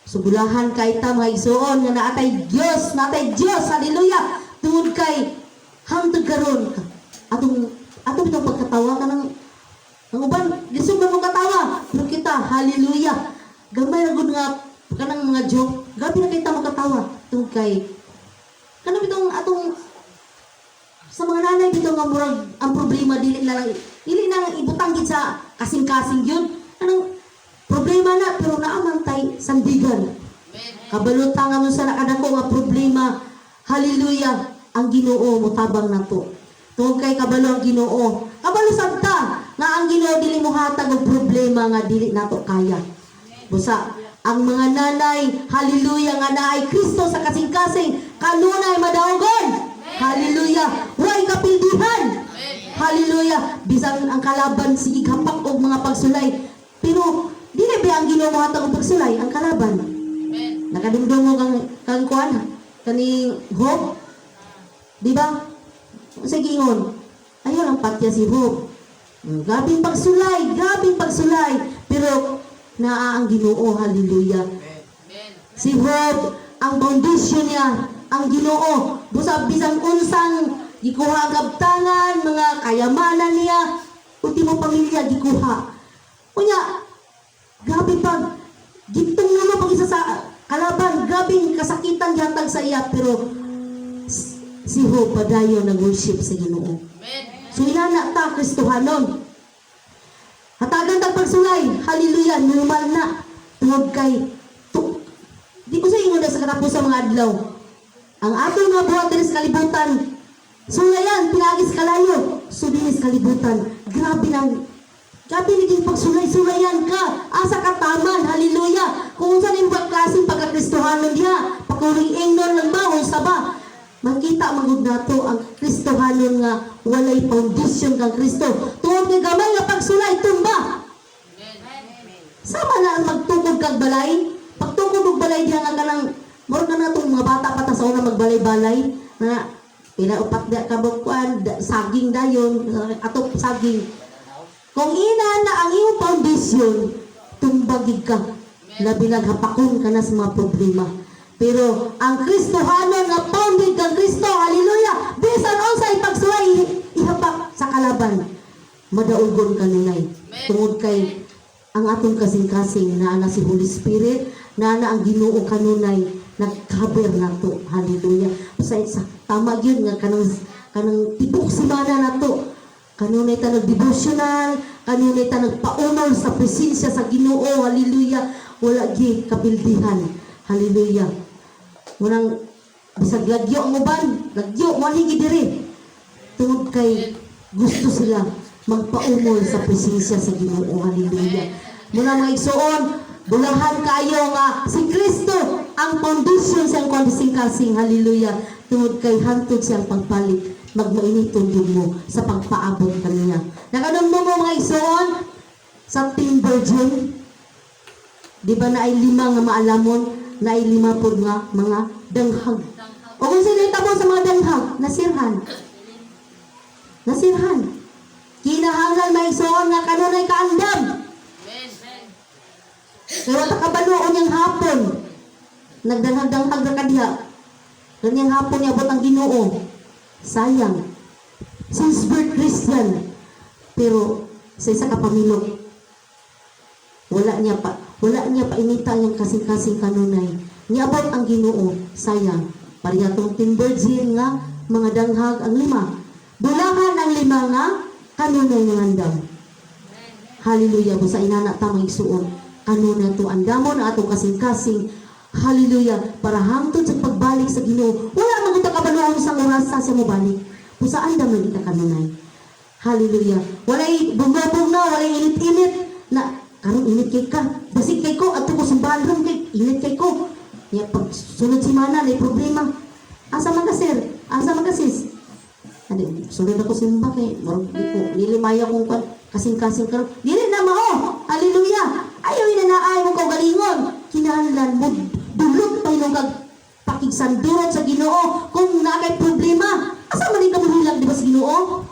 Sugulahan kay ta mga igsoon nga naatay Dios, haleluya. Tungod kay hangtod karon atong itong pagkatawa ka ng uban, lisod na mo katawa. Pero kita, haleluya. Gamay ra gud nga kanang mga joke. Gabi na kita makatawa. Tungod kay kanang itong atong sa mga nanay dito nga murag ang problema dili na ibutang gid sa kasing-kasing yun. Anong problema na pero naamantay sandigan. Kabaluta nga mo sa nakadako nga problema. Haleluya, ang Ginoo motabang nato. Tungod kay kabalo ang Ginoo. Kabalo sabta nga ang Ginoo dili mo hatag og problema nga dili nato kaya. Busa ang mga nanay, haleluya, nga naay Kristo sa kasing-kasing, kanunay madaogon. Haleluya, way kapildihan. Haleluya, bisan ang kalaban sige hapak og mga pagsulay. Pero dili ba ang Ginoo mohatag og pagsulay ang kalaban? Nakadumdum mo kang kuan kaning Hope. Di ba? Sa gingon, ayaw lang patya si Hope. Gabing pagsulay. Pero naa ang Ginoo, haleluya. Si Hope, ang foundation niya, ang Ginoo. Busa bisang unsang gikuha gabtangan, mga kayamanan niya, ultimo pamilya gikuha. Unya, grabe pag gitong naman pag isa sa kalaban, grabing kasakitan gihatag sa iya, pero si Hope padayon nag-worship sa Ginoo. So inana ta Kristohanon. Hatagan tag pagsulay, haleluya, normal na. Tungod kay di ko sa ingon sa katapos sa mga adlaw. Ang atong nga buhat diri sa kalibutan, sulayan pinagis kalayo, sudinis kalibutan. Grabe naging pagsulay-sulayan ka, asa ka taman, haleluya. Kung saan yung klaseng pagka-Kristohanon diha, pakuring ingnon lang ba, sa ba? Makita magud nato ang Kristohanon nga walay foundation kang Kristo. Tungod kay gamay nga pagsulay tumba. Sama na ang magtukod kag balay. Pagtukod og balay diha nga kanang murag na natong mga bata pa ta sa una magbalay-balay na pinaupat da kabukwan saging dayon ato saging. Kung ina na ang iyong foundation, tumbagig ka. Labi naghapakon ka na sa mga problema. Pero ang Kristohanon nga founded kang Kristo, haleluya, bisan unsay pagsulay ihapak sa kalaban, madaulgon kanunay. Tungod kay ang atong kasing-kasing na si Holy Spirit, na ang Ginoo kanunay nagcover nato, haleluya. Sa tama gyud nga kanang tibok semana nato. Kanunay ta nag-devotional, kanunay ta nagpaunol sa presensya sa Ginoo, haleluya. Wala gi kapildihan, haleluya. Munang bisag lagyo ang uban, lagyo mo ligi diri. Tungod kay gusto sila magpaunol sa presensya sa Ginoo, haleluya. Muna mga igsoon, bulahan kayo nga si Kristo ang foundation siyang kasing-kasing, haleluya. Tungod kay hantod siyang pagpalit, magmainiton mo sa pagpaabot kaniya. Nakadumdum mo mga igsoon sa Team Virgin, di ba na ay 5 nga maalamon, na ay 5 po nga mga danghag. O kung sino itabo sa mga danghag, nasirhan. Kinahanglan may igsoon nga kanunay kaandam. Kaya wata kabaluon niyang hapon, nagdanghag-danghag na kadiha. Kanyang hapon niya abot ang Ginoo. Sayang. Since birth Christian, pero sa isa ka pamilok, wala niya pa inita yung kasing-kasing kanunay. Niabot ang Ginoo, sayang. Pariyatong Team Virgin nga, mga danghag ang 5. Bulahan ang 5 nga, kanunay ng andam. Hallelujah, busa inana tamang igsuon. Kanunay to andamon na atong kasing-kasing. Hallelujah, para hangtod sa pagbalik sa Ginoo. Wala man ito kabaluan sa oras sa mo balik. Busa andam na kita kanunay. Hallelujah. Walay bumabog na, walay init-init na karong init kay ka. Basig kay ko at ko sumbalong kay init kay ko. Ya pag sunod semana may problema. Asa man ka sir? Asa man ka sis? Adi, sunod ako simba kay marog ko nilimaya kong kasing-kasing karon. Dili na mao. Hallelujah. Ayaw inanaay mo ko galingon. Kinahanglan mo dulot pa yung pakigsandurat sa Ginoo kung nakay problema. Asa man ka mahilag di ba sa Ginoo?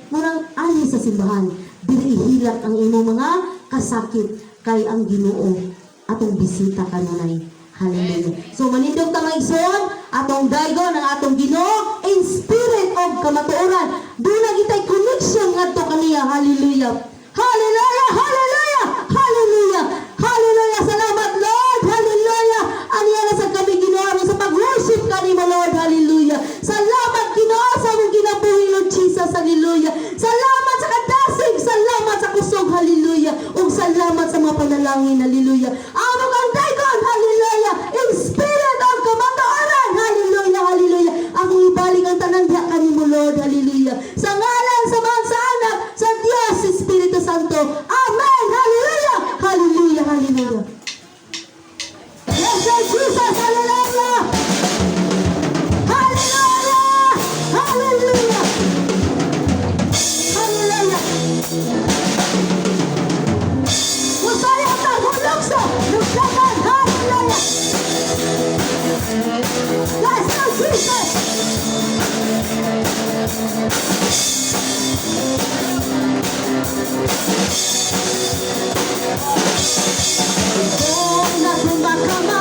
Murang ani sa simbahan, dili ihilak ang imong mga kasakit kay ang Ginoo. atong bisita kanunay. Hallelujah. So manindog ta mga igsoon, atong daygon ang atong Ginoo in spirit of kamatuoran. Doon gitay connection ngadto kaniya. Hallelujah. Hallelujah. Hallelujah. Hallelujah. Hallelujah. Salamat Lord. Hallelujah. Aniya na sa kami Ginoo sa pag-worship kanimo Lord. Hallelujah. Salamat Ginoo sa among ginabuhi Lord Jesus. Hallelujah. Salamat sa kadasig. Salamat sa kusog. Hallelujah. Ug salamat sa mga panalangin. Hallelujah. Among ang daygon. Hallelujah. In spirit of kamatuoran. Hallelujah. Hallelujah. Akong ibalik ang tanan diha kanimo Lord. Hallelujah. Sa ngalan sa mga sa anak sa Dios Espiritu Santo. Amen. Hallelujah. Hallelujah. Hallelujah. Yes, Lord Jesus. Hallelujah. Hallelujah. Hallelujah. Hallelujah. Musaya ta hulokso. Luglakan. Hallelujah. Yes, Lord Jesus. Kung nagumakamay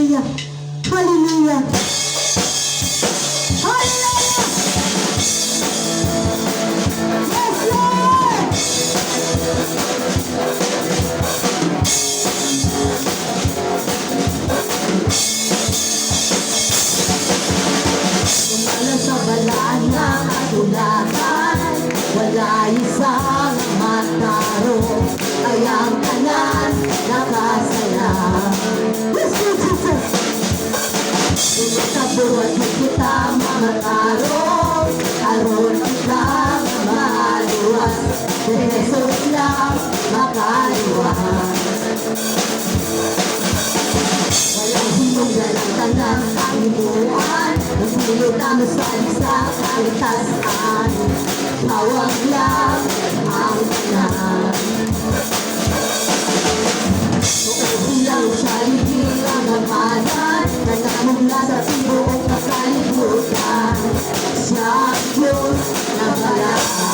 Hallelujah. Hallelujah. Hallelujah. Yes, Lord. Wala sa balaan ng katulakan, wala isang mataro, kaya ang kanan nakasala. Yes, Lord Jesus. Sa buwan kita mga taro, karoon kita maluwas, si Jesus lang makaluwas. Walang hinugan ang tanang kalimuan, nagsilid ang masali sa kaligtasan, tawag lang ang kanan. Ulang sa libing ang hamanan, nanamugla sa tibuok na kalibutan, siya ang Diyos na balaan.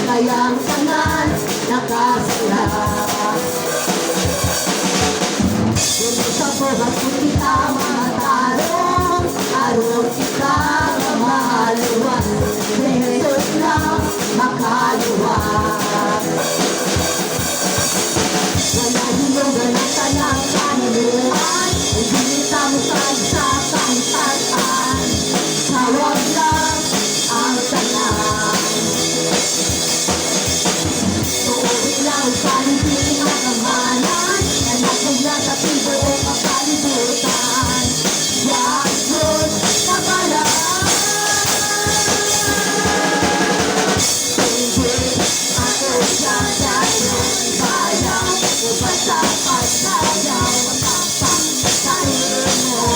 Kayang tangan nakasala. Sa buhat ko kita matarong, araw kita maluwas, si Jesus lang makaluwas. Wala hinugan ang tanang kaniluan, ibinita mo sa kahitaan, tawag lang ang tanang. Ilang salibing ang kamanan, nanakugla sa tibuok ang kalibutan, siya ang Diyos na balaan. Hindi ako siya dahil bayaw, upang sa pagsayaw, magpapakain mo.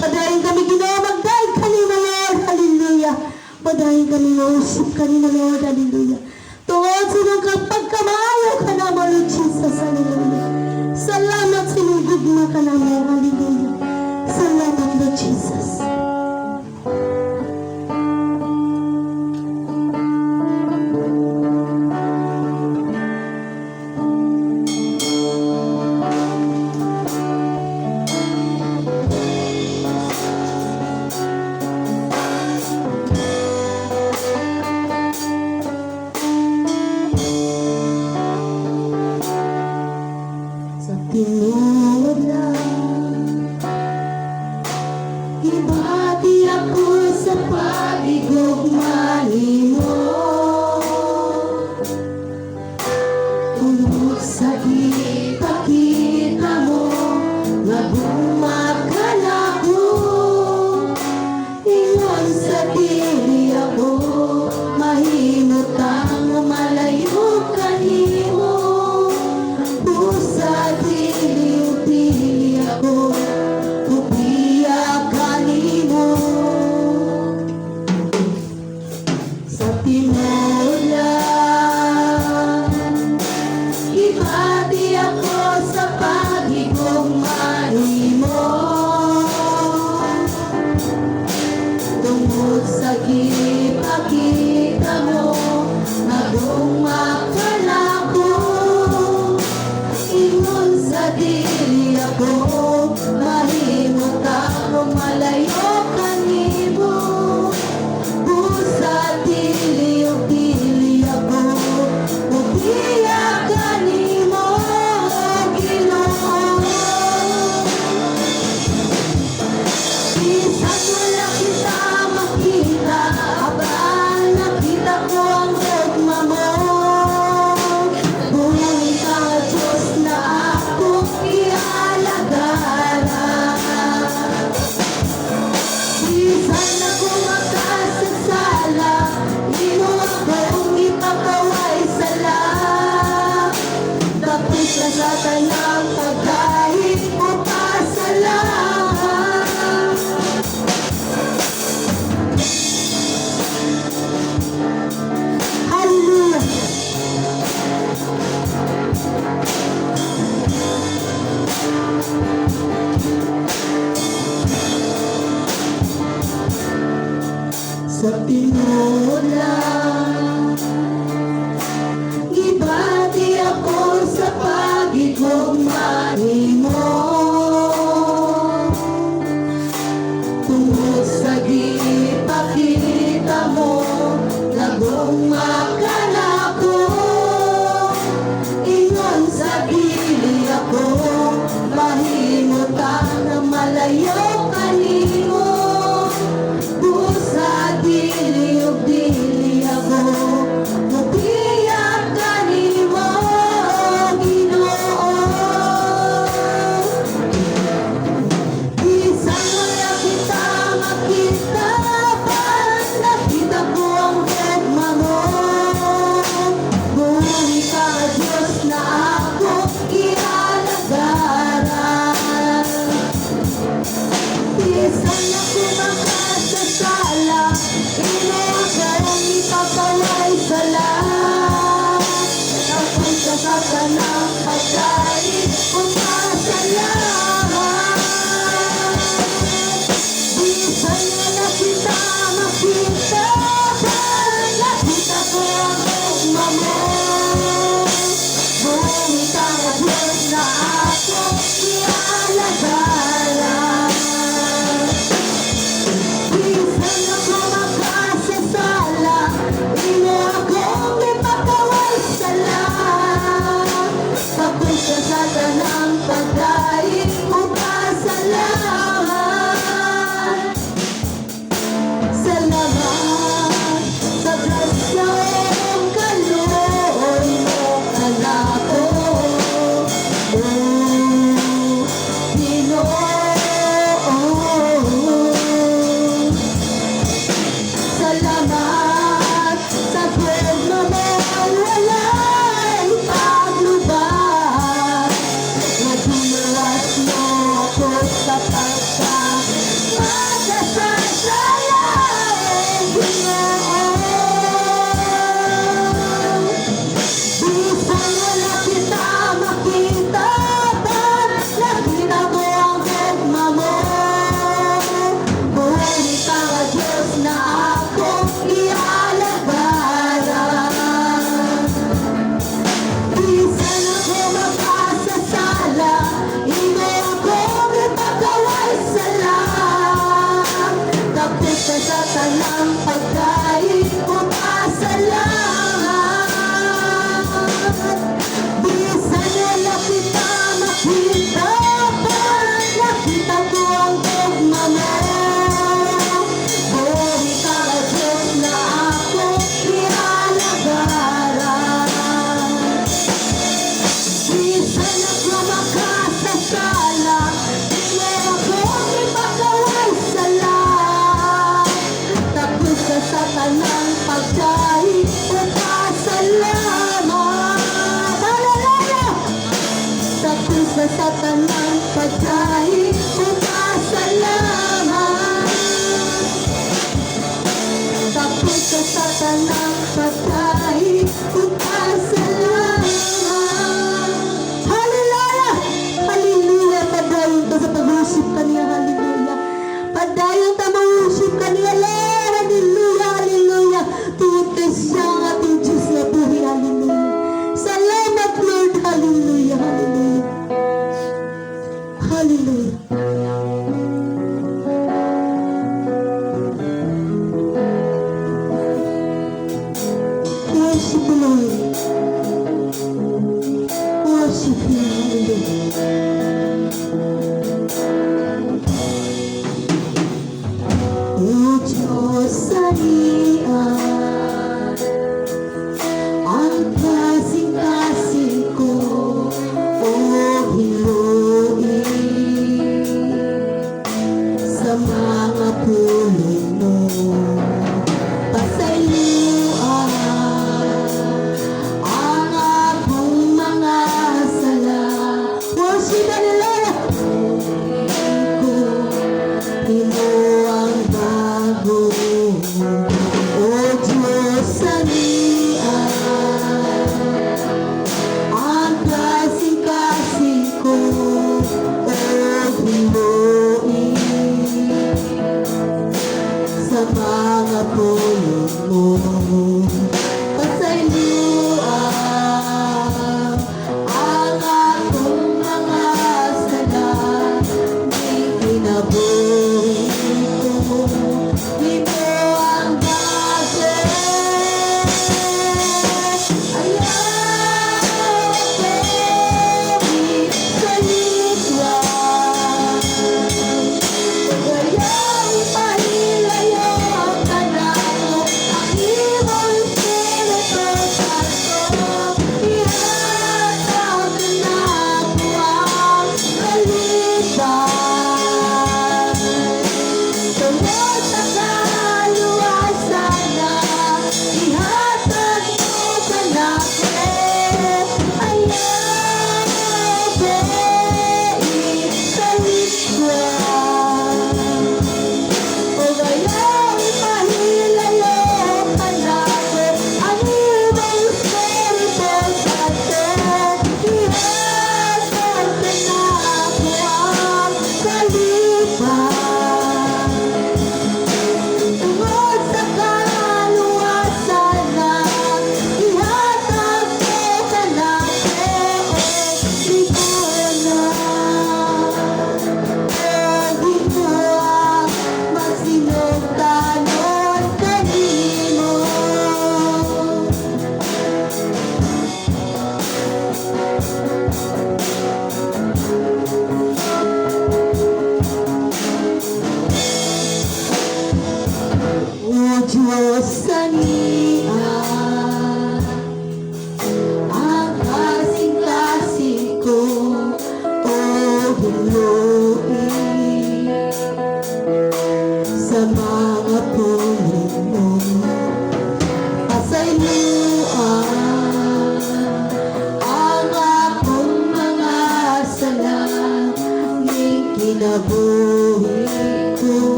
Padahin kami Ginoo, magdaig kanina Lord, hallelujah. Padahin kami usip kanina Lord, hallelujah. Tungod sa nung pagkamaayo ka naman Lord Jesus, hallelujah. Salamat sa nung gugma ka naman, hallelujah. Salamat Lord Jesus. Nagong makalako, ingon sa dili ako, mahimot ako malayo kanimo. Busa dili o dili ako, ugiya kanimo, Ginoo. Bisan wala kita makita, abang nakita ko ang dogma mo. Buhay ka, Diyos, na ako ialagala. Bisan ako makasasala, di mo akong ipakaway sala. Tapos na sa tanang pagkahit o pasala. Hallelujah! Sa tinula, gibati ako sa pagigugmahin mo. Tungod sa gipakita mo, nagong makalako, ingon sa dili ako, mahimot ang malayo kanimo. Busa dili ug dili ako, mubiyak kanimo, Ginoo. Bisan wala kita makita, parang nakita ko ang dogma mo. Buhay ka, Diyos, na ako ialagaran. Bisan ako makasasala, ino akong ipapaway sala. Tapos sa satanang pagkain o pasalamat. Bisan wala kita makita, parang nakita ko ang dogma mo. Buhay ka, Diyos, na ako ialagaran. Bisan ako makasasala, ino akong ipakaway sala.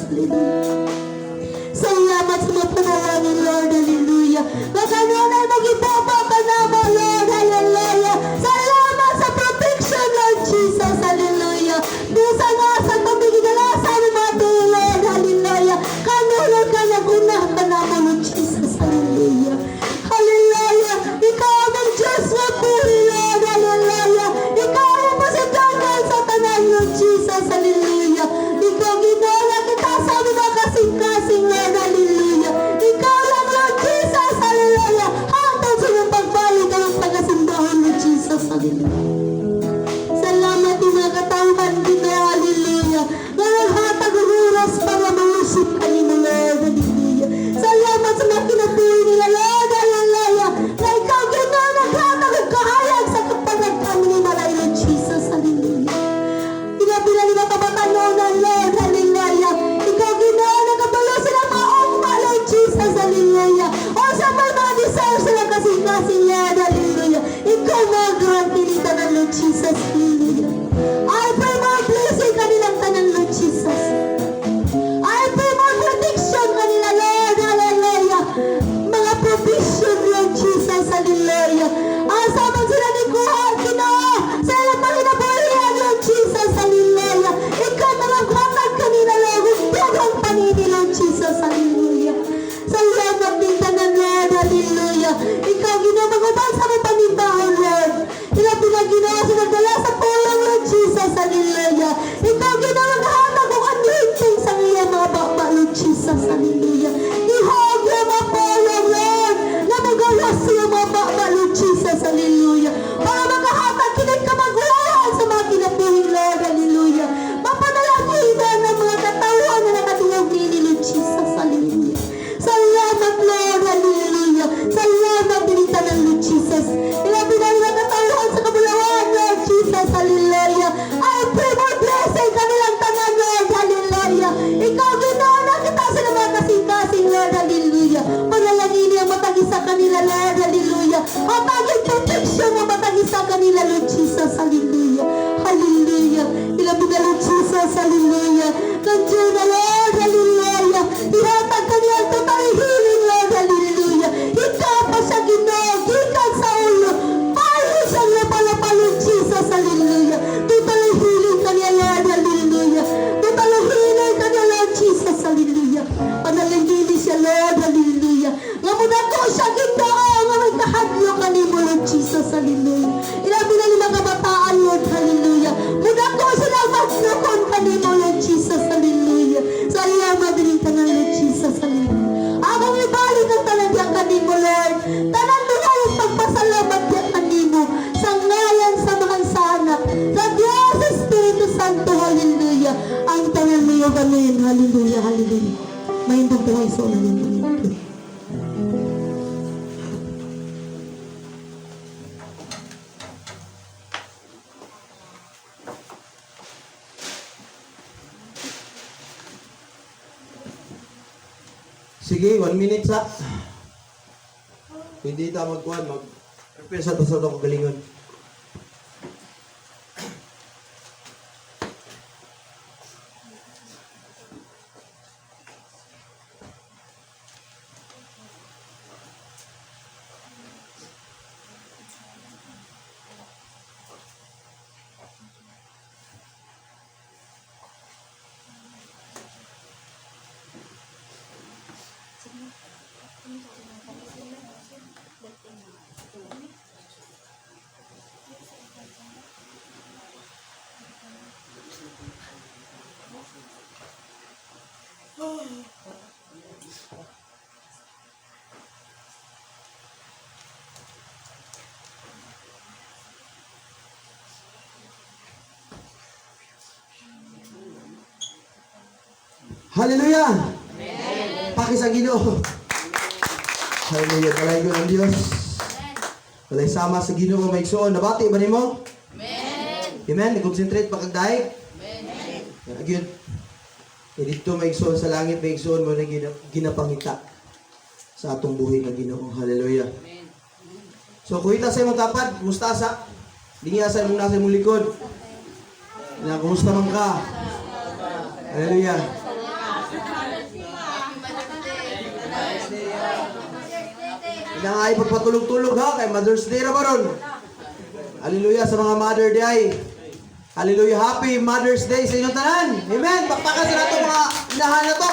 Hallelujah. Salamat sa mga panalangin, Lord. Hallelujah. Makanunay mag-ibaba ka naman, Lord. Hallelujah. Salamat sa protection, Lord Jesus. Hallelujah. Bisa nga sa pamigidalasan ng mga Lord. Hallelujah. Kanunay ka nagunah ka naman, Lord Jesus. Hallelujah. Hallelujah. Ikaw ang Diyos na puri, Lord. Hallelujah. Ikaw ang pasidangan sa tanan, Lord Jesus. Hallelujah. Ikaw ginola kita sa mga kasing-kasing, Lord. Hallelujah. Ikaw lang, Lord Jesus. Hallelujah. Hanggang sa iyong pagbalik ang pagkasimbahan, Lord Jesus. Hallelujah. Salamat yung mga katauhan dito. Hallelujah. Ngayon hatag ang oras para mausip ka nila, Lord. Hallelujah. Salamat sa mga kinatuloy nila, Lord. Hallelujah. Na ikaw gano'n naglatag ang kahayag sa kapatid kami ni Maray, Lord Jesus. Hallelujah. Inabila nila kabatanunan, Lord. Hallelujah. Ikaw gano'n nagkabalo sila maugma, Lord Jesus. Hallelujah. O sa mga desire sila kasing-kasing, Lord. Hallelujah. Ikaw mga grant nilita ng Lord Jesus. Hallelujah. I pray more blessing kanilang tanan, Lord Jesus. I pray more protection kanila, Lord. Hallelujah. Mga provision, Lord Jesus. Hallelujah. Asa man sila ni Kuhan, Ginoo. Sa ilang panginabuhian, Lord Jesus. Hallelujah. Ikaw mga gumatag kanila, Lord. Dagang panini, Lord Jesus. Hallelujah. Salamat din tanan, Lord. Hallelujah. Ikaw, Ginoo, mag-ubang sa mga panimbahan, Lord. Ilang pinag-ginawa sa nagdala sa pulang, Lord Jesus. Hallelujah. Ikaw, Ginoo, maghahatag kung anointing sa iyong mga baba, Lord Jesus. Hallelujah. Ihog yung mga pulang, Lord, na magalas sa iyong mga baba, Lord Jesus. Hallelujah. Para maghahatag, kinay ka magwahan sa mga kinabuhin, Lord. Hallelujah. Mapanalaginan ng mga katawan na nakatungog nini, Lord Jesus. Hallelujah. Salamat, Lord. Hallelujah. Salamat, binita ng Lord Jesus. Ilabi na mga katawan sa kabulawan, Lord Jesus. Hallelujah. I pray more blessing kanilang tanan, Lord. Hallelujah. Ikaw, Ginoo, nakita sila mga kasing-kasing, Lord. Hallelujah. Panalangin niya matagisa kanila, Lord. Hallelujah. Hatagin protection na matagisa kanila, Lord Jesus. Hallelujah. Hallelujah. Ilabi na, Lord Jesus. Hallelujah. Nandiyan na, Lord. Hallelujah. Ihatag kanila total healing, Lord. Hallelujah. Ikaw pa siya, Ginoo. Ikaw sa ulo. Paano siyang napalapa, Lord Jesus. Hallelujah. Total healing kanila, Lord. Hallelujah. Total healing kanila, Lord Jesus. Hallelujah. Panalangin siya, Lord. Hallelujah. Nga muna ko siya, Ginoo. Nga may kahadlo kanimo, Lord Jesus. Hallelujah. Ilabi na mga kabataan, Lord. Hallelujah. Muna ko sila magnukon kanimo, Lord Jesus. Hallelujah. Salamat din ka na, Lord Jesus. Hallelujah. Akong ibalik ang talagyan kanimo, Lord. Tanan doon ang pagpasalamat yan kanimo sa ngalan sa mga sanak. Sa Diyos, Espiritu Santo. Hallelujah. Ang tanan mo yung gamin. Hallelujah. Hallelujah. May indang buhay sa ulan yung gamin. Sige, 1 minute sa. Hindi ta magkuhan, mag-prepare sa tasod ako galingon. Hallelujah! Amen! Pakis ang Ginoo. Hallelujah! Kalay ko ng Diyos. Kalay sama sa Ginoo maigsoon. Nabati ba nimo? Amen! Amen? Nag-concentrate pa kagdaig? Amen! Again, dito maigsoon sa langit, maigsoon mo na ginapangita sa atong buhay na Ginoo. Hallelujah! Amen! So, kuhita sa imong tapad, mustasa. Dingiya sa imong nasa imong likod. Na, kumusta man ka? Hallelujah! Ina nga ay pagpatulog-tulog ha, kay Mother's Day na ba ron? Hallelujah sa mga mother day. Hallelujah, happy Mother's Day sa inyong tanan. Amen. Bakbakan sa nato mga inahan na to.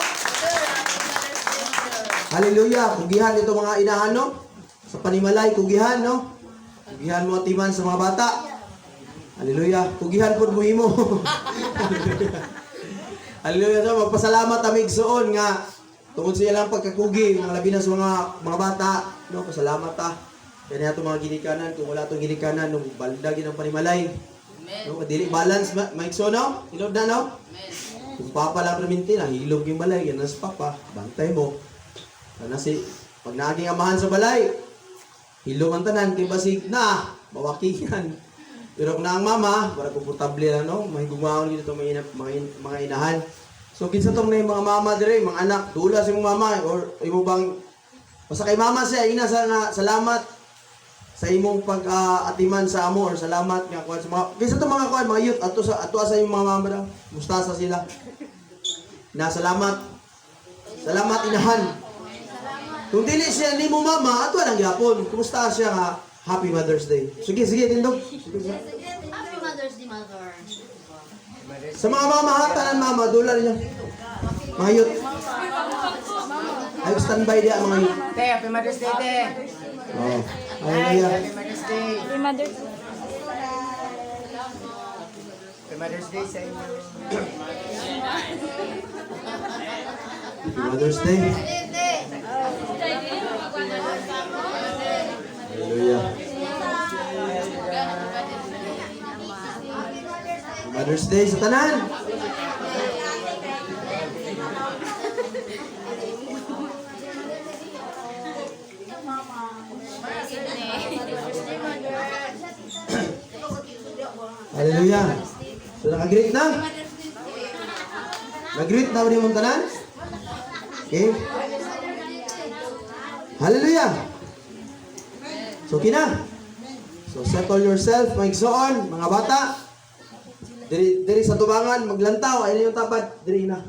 Hallelujah, kugihan ito mga inahan no. Sa panimalay, kugihan no. Kugihan mo atiman sa mga bata. Hallelujah, kugihan po mo himo. Hallelujah, so magpasalamat amig suon nga tungod siya lang pagkakugi, mga labi na sa mga bata, no, pasalamat ta. Kaya na itong mga ginikanan, kung wala itong ginikanan, nung baldagin ang panimalay. No, dili balance, Mike so, no? Hilod na, no? Kung papa lang perminti na, hilog yung balay, yan sa papa, bantay mo. Kana pag naging amahan sa balay, hilog ang tanan, kay basig na, mawakihan. Pero kung na ang mama, para komportable lang, no? May gumawan dito mga inahan. So, kinsa tong na yung mga mama dire, mga anak, dula sa imong mama, or imo bang, basta kay mama siya, ina sa salamat sa imong pag-atiman sa amo, or salamat nga kuan sa mga, kinsa tong mga kuan, mga youth, ato sa imong mga mama daw, mustasa sila. Na salamat inahan. Kung dili siya ni mo mama, ato lang gyapon, kumusta siya nga, Happy Mother's Day. Sige, tindog. Happy Mother's Day, Mother. Sa mga mamahatanan mama, dula niyo. Mga youth. Ay, standby dia mga youth. Te, Happy Mother's Day, te. Oh. Hallelujah. Happy Mother's Day. Happy Mother's Happy Mother's Day sa inyo. Happy Mother's Day. Hallelujah. Mother's Day sa tanan. Hallelujah. So naka-greet na? Nag-greet na ba niyo mong tanan? Okay. Hallelujah. So kina. So settle yourself, mga igsoon, mga bata. Diri sa tubangan, maglantaw, ayun yung tapad, diri na.